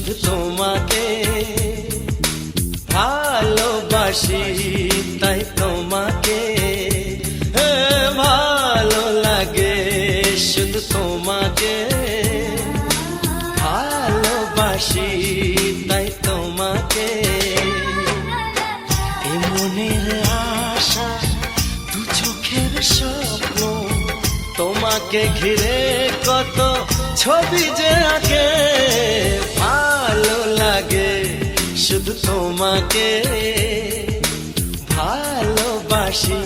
শুধু তোমাকে ভালোবাসি, তাই তোমাকে ভালো লাগে, শুধু তোমাকে ভালোবাসি, তাই তোমাকে। এ মনের আশা, দু চোখের স্বপ্ন, তোমাকে ঘিরে কত ছবি যে আঁকে, ভালো লাগে, শুধু তোমাকে ভালোবাসি।